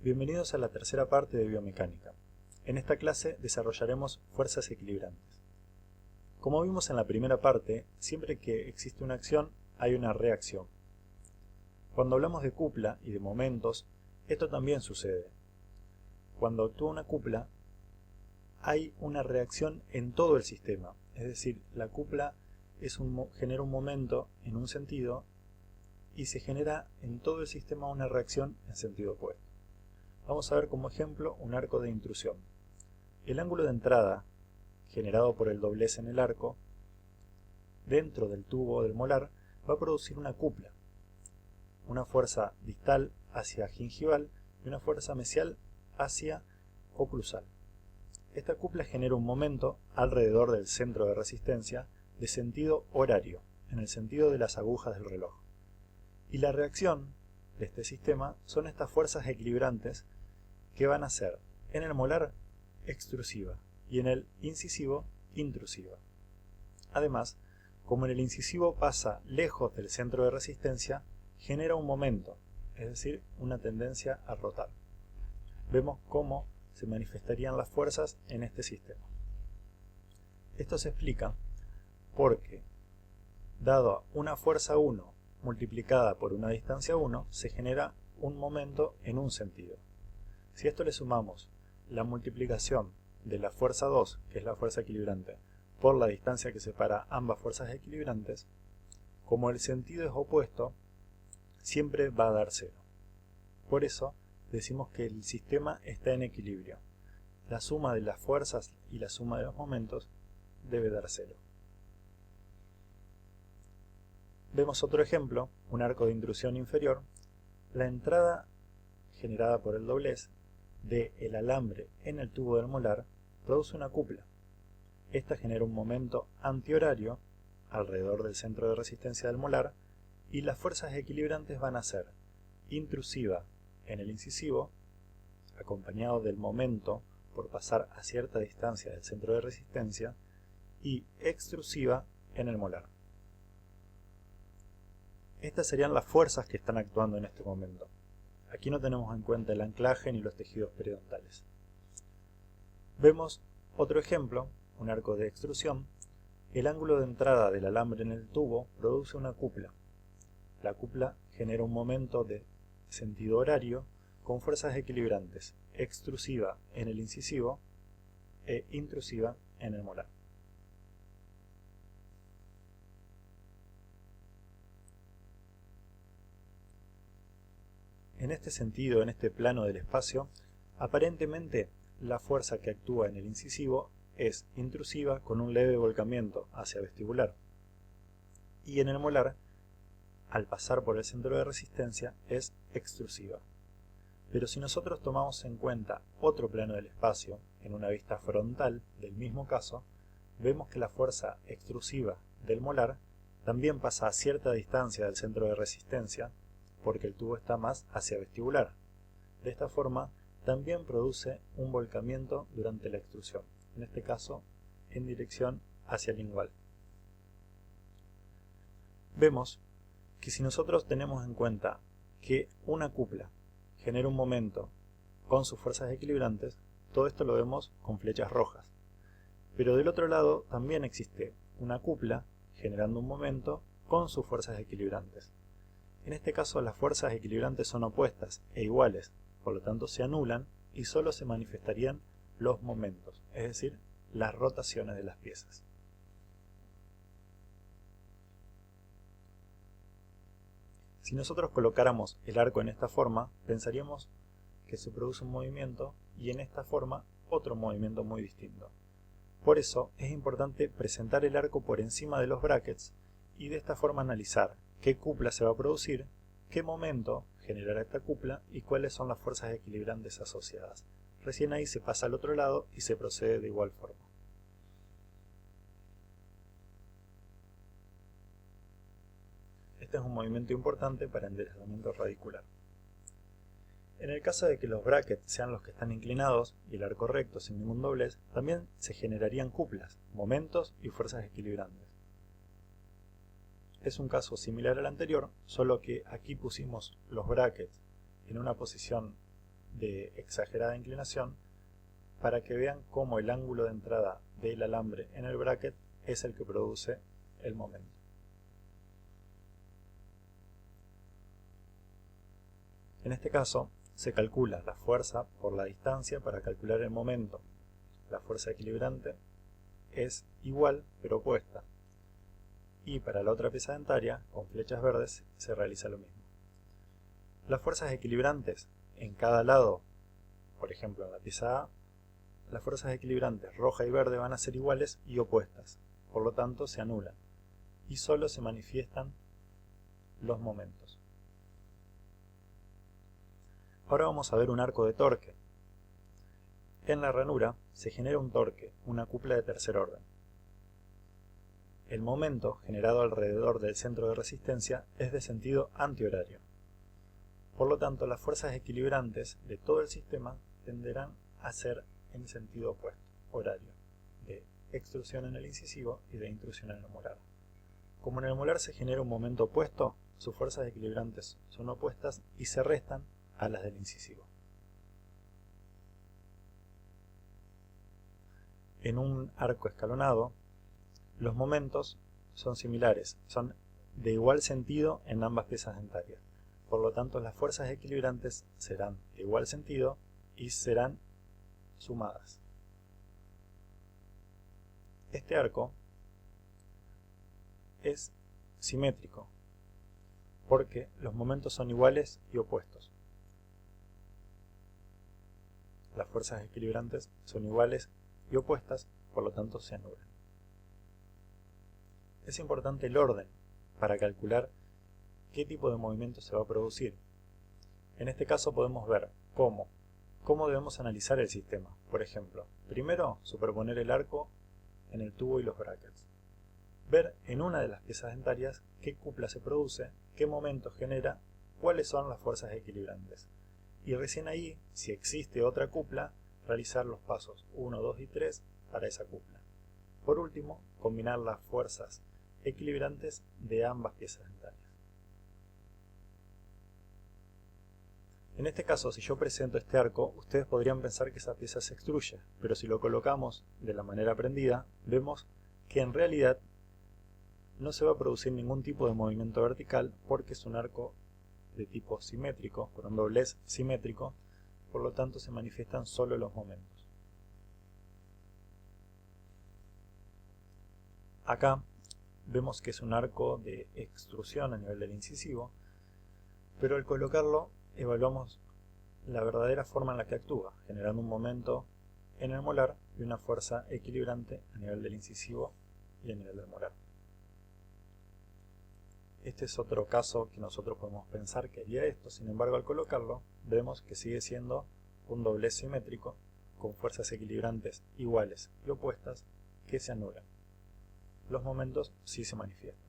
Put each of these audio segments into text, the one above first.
Bienvenidos a la tercera parte de biomecánica. En esta clase desarrollaremos fuerzas equilibrantes. Como vimos en la primera parte, siempre que existe una acción, hay una reacción. Cuando hablamos de cupla y de momentos, esto también sucede. Cuando actúa una cupla, hay una reacción en todo el sistema. Es decir, la cupla genera un momento en un sentido y se genera en todo el sistema una reacción en sentido opuesto. Vamos a ver como ejemplo un arco de intrusión. El ángulo de entrada generado por el doblez en el arco dentro del tubo del molar va a producir una cupla, una fuerza distal hacia gingival y una fuerza mesial hacia oclusal. Esta cupla genera un momento alrededor del centro de resistencia de sentido horario, en el sentido de las agujas del reloj. Y la reacción de este sistema son estas fuerzas equilibrantes que van a ser en el molar extrusiva y en el incisivo intrusiva. Además, como en el incisivo pasa lejos del centro de resistencia, genera un momento, es decir, una tendencia a rotar. Vemos cómo se manifestarían las fuerzas en este sistema. Esto se explica porque, dado una fuerza 1 multiplicada por una distancia 1, se genera un momento en un sentido. Si a esto le sumamos la multiplicación de la fuerza 2, que es la fuerza equilibrante, por la distancia que separa ambas fuerzas equilibrantes, como el sentido es opuesto, siempre va a dar 0. Por eso decimos que el sistema está en equilibrio. La suma de las fuerzas y la suma de los momentos debe dar 0. Vemos otro ejemplo, un arco de intrusión inferior. La entrada generada por el doblez del alambre en el tubo del molar produce una cupla. Esta genera un momento antihorario alrededor del centro de resistencia del molar y las fuerzas equilibrantes van a ser intrusiva en el incisivo, acompañado del momento por pasar a cierta distancia del centro de resistencia, y extrusiva en el molar. Estas serían las fuerzas que están actuando en este momento. Aquí no tenemos en cuenta el anclaje ni los tejidos periodontales. Vemos otro ejemplo, un arco de extrusión. El ángulo de entrada del alambre en el tubo produce una cupla. La cupla genera un momento de sentido horario con fuerzas equilibrantes, extrusiva en el incisivo e intrusiva en el molar. En este sentido, en este plano del espacio, aparentemente la fuerza que actúa en el incisivo es intrusiva con un leve volcamiento hacia vestibular, y en el molar, al pasar por el centro de resistencia, es extrusiva. Pero si nosotros tomamos en cuenta otro plano del espacio, en una vista frontal del mismo caso, vemos que la fuerza extrusiva del molar también pasa a cierta distancia del centro de resistencia, porque el tubo está más hacia vestibular. De esta forma, también produce un volcamiento durante la extrusión, en este caso en dirección hacia lingual. Vemos que si nosotros tenemos en cuenta que una cupla genera un momento con sus fuerzas equilibrantes, todo esto lo vemos con flechas rojas. Pero del otro lado también existe una cupla generando un momento con sus fuerzas equilibrantes. En este caso las fuerzas equilibrantes son opuestas e iguales, por lo tanto se anulan y solo se manifestarían los momentos, es decir, las rotaciones de las piezas. Si nosotros colocáramos el arco en esta forma, pensaríamos que se produce un movimiento y en esta forma otro movimiento muy distinto. Por eso es importante presentar el arco por encima de los brackets y de esta forma analizar qué cupla se va a producir, qué momento generará esta cupla y cuáles son las fuerzas equilibrantes asociadas. Recién ahí se pasa al otro lado y se procede de igual forma. Este es un movimiento importante para enderezamiento radicular. En el caso de que los brackets sean los que están inclinados y el arco recto sin ningún doblez, también se generarían cuplas, momentos y fuerzas equilibrantes. Es un caso similar al anterior, solo que aquí pusimos los brackets en una posición de exagerada inclinación para que vean cómo el ángulo de entrada del alambre en el bracket es el que produce el momento. En este caso, se calcula la fuerza por la distancia para calcular el momento. La fuerza equilibrante es igual pero opuesta. Y para la otra pieza dentaria, con flechas verdes, se realiza lo mismo. Las fuerzas equilibrantes en cada lado, por ejemplo en la pieza A, las fuerzas equilibrantes roja y verde van a ser iguales y opuestas, por lo tanto se anulan, y solo se manifiestan los momentos. Ahora vamos a ver un arco de torque. En la ranura se genera un torque, una cupla de tercer orden. El momento generado alrededor del centro de resistencia es de sentido antihorario. Por lo tanto, las fuerzas equilibrantes de todo el sistema tenderán a ser en sentido opuesto, horario, de extrusión en el incisivo y de intrusión en el molar. Como en el molar se genera un momento opuesto, sus fuerzas equilibrantes son opuestas y se restan a las del incisivo. En un arco escalonado, los momentos son similares, son de igual sentido en ambas piezas dentarias. Por lo tanto, las fuerzas equilibrantes serán de igual sentido y serán sumadas. Este arco es simétrico porque los momentos son iguales y opuestos. Las fuerzas equilibrantes son iguales y opuestas, por lo tanto se anulan. Es importante el orden para calcular qué tipo de movimiento se va a producir. En este caso podemos ver cómo debemos analizar el sistema. Por ejemplo, primero superponer el arco en el tubo y los brackets. Ver en una de las piezas dentarias qué cupla se produce, qué momento genera, cuáles son las fuerzas equilibrantes. Y recién ahí, si existe otra cupla, realizar los pasos 1, 2 y 3 para esa cupla. Por último, combinar las fuerzas equilibrantes de ambas piezas dentarias. En este caso, si yo presento este arco, ustedes podrían pensar que esa pieza se extruye, pero si lo colocamos de la manera aprendida, vemos que en realidad no se va a producir ningún tipo de movimiento vertical porque es un arco de tipo simétrico, con un doblez simétrico, por lo tanto se manifiestan solo los momentos. Acá vemos que es un arco de extrusión a nivel del incisivo, pero al colocarlo evaluamos la verdadera forma en la que actúa, generando un momento en el molar y una fuerza equilibrante a nivel del incisivo y a nivel del molar. Este es otro caso que nosotros podemos pensar que haría esto, sin embargo al colocarlo vemos que sigue siendo un doblez simétrico con fuerzas equilibrantes iguales y opuestas que se anulan. Los momentos sí se manifiestan.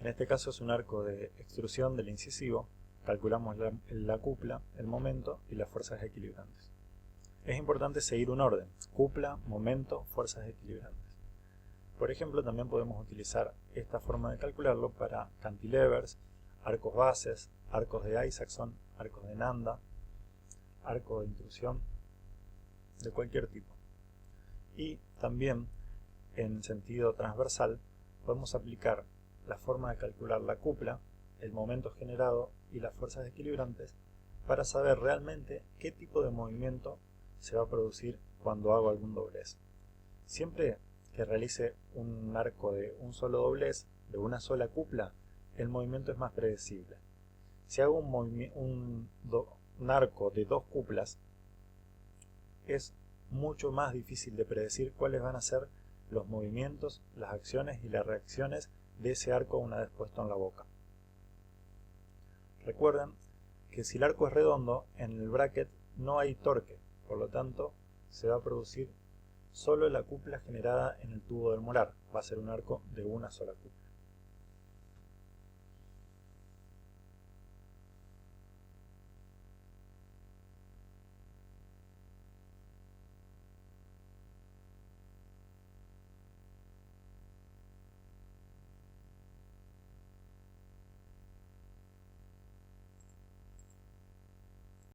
En este caso es un arco de extrusión del incisivo, calculamos la cupla, el momento y las fuerzas equilibrantes. Es importante seguir un orden, cupla, momento, fuerzas equilibrantes. Por ejemplo, también podemos utilizar esta forma de calcularlo para cantilevers, arcos bases, arcos de Isaacson, arcos de Nanda, arco de intrusión de cualquier tipo. Y también en sentido transversal podemos aplicar la forma de calcular la cupla, el momento generado y las fuerzas equilibrantes para saber realmente qué tipo de movimiento se va a producir cuando hago algún doblez. Siempre que realice un arco de un solo doblez, de una sola cupla, el movimiento es más predecible. Si hago un arco de dos cuplas, es mucho más difícil de predecir cuáles van a ser los movimientos, las acciones y las reacciones de ese arco una vez puesto en la boca. Recuerden que si el arco es redondo, en el bracket no hay torque, por lo tanto se va a producir solo la cupla generada en el tubo del molar, va a ser un arco de una sola cupla.